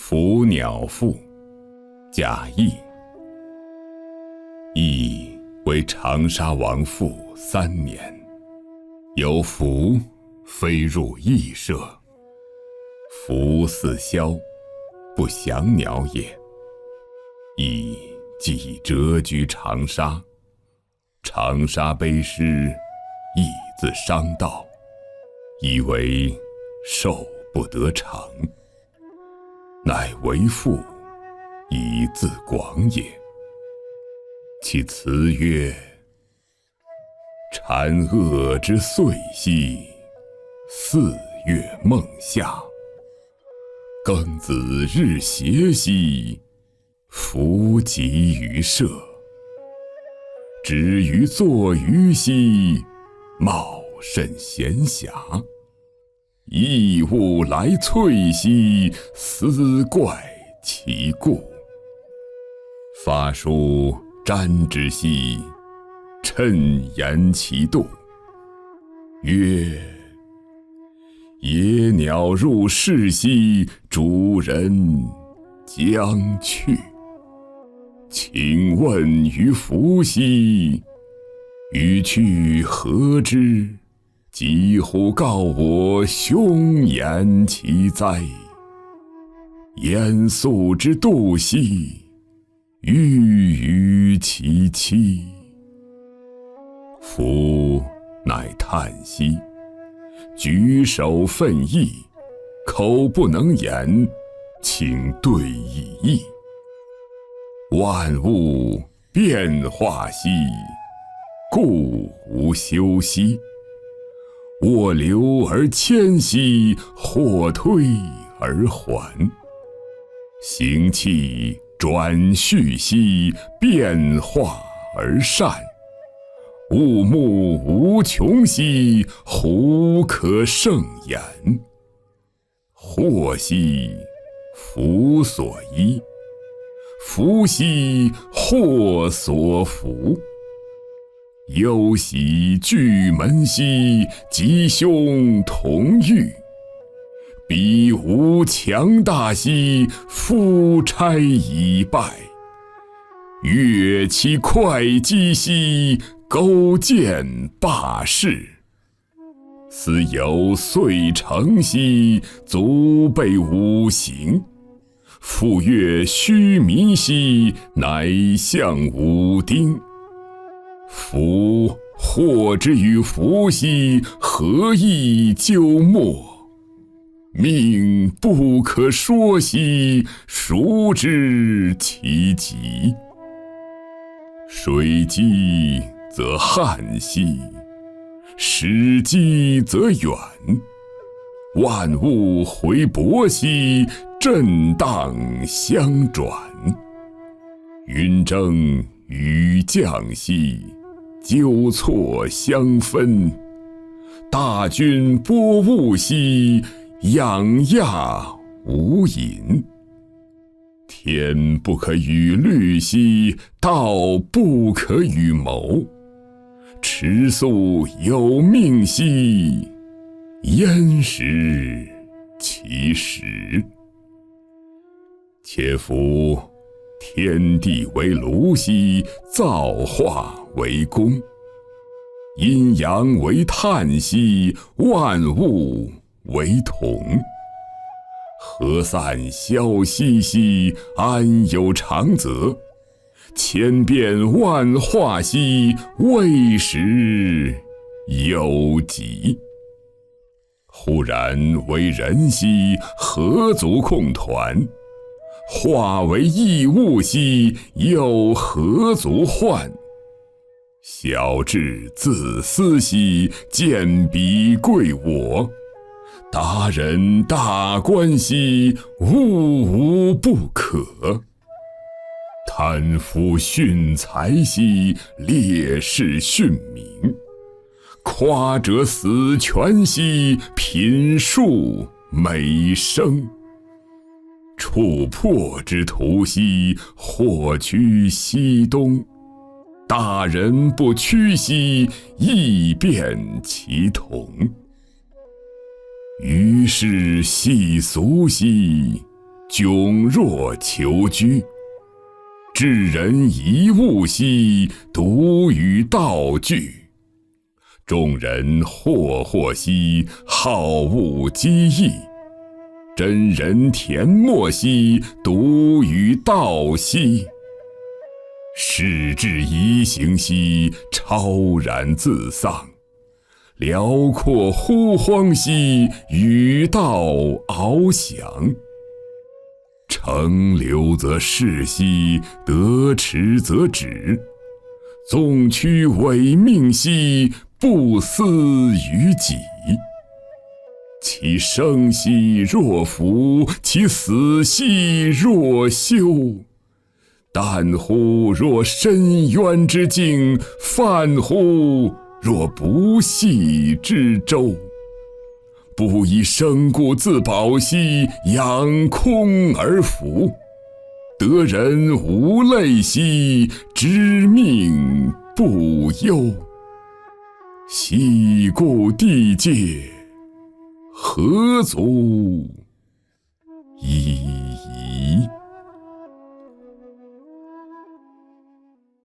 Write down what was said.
伏鸟赋，贾谊。谊为长沙王父3年，有伏飞入翼舍，伏似枭，不祥鸟也。谊既已谪居长沙，长沙卑湿，亦自伤道，以为寿不得长，乃为赋以自广也。其辞曰：蝉恶之岁兮，4月孟夏。庚子日斜兮，伏极于舍。止于坐于兮，茂甚闲暇。异物来萃兮，斯怪其故。发书瞻之兮，趁言其度。曰：野鸟入室兮，主人将去。请问于伏兮，予去何之？几乎告我凶言其哉？言肃之度兮，欲于其妻。伏乃叹息，举手奋意，口不能言，请对以义。万物变化兮，故无休息。或流而迁兮，或退而还。行气转序兮，变化而善。物目无穷兮，胡可胜言？祸兮福所依，福兮祸所伏。忧喜俱门兮，吉凶同欲。彼无强大兮，夫差已败。越其会稽兮，勾践罢市。斯有遂成兮，足备五行。复越须弥兮，乃象五丁。夫祸之与伏兮，何以究末？命不可说兮，孰知其极？水积则旱兮，时积则远。万物回搏兮，震荡相转。云蒸雨降兮，纠错相分。大军播物兮，养亚无垠。天不可与虑兮，道不可与谋。持素有命兮，焉识其时？且夫天地为炉兮，造化为工。阴阳为碳兮，万物为铜。合散消息兮，安有长则？千变万化兮，未时有极。忽然为人兮，何足控团？化为异物兮，又何足患？小智自私兮，见彼贵我。达人大观兮，物无不可。贪夫殉财兮，烈士殉名。夸者死权兮，贫庶美生。触破之徒兮，或趋西东。大人不屈兮，亦变其同。于是细俗兮，迥若求居。智人遗物兮，独与道俱。众人惑惑兮，好恶机异。真人恬默兮，独与道兮。矢志宜行兮，超然自丧。辽阔忽荒兮，与道翱翔。乘流则逝兮，得驰则止。纵驱违命兮，不思于己。其生兮若福，其死兮若休。淡乎若深渊之境，泛乎若不系之舟。不以生故自保兮，仰空而浮。得人无泪兮，知命不忧。昔故地界，何足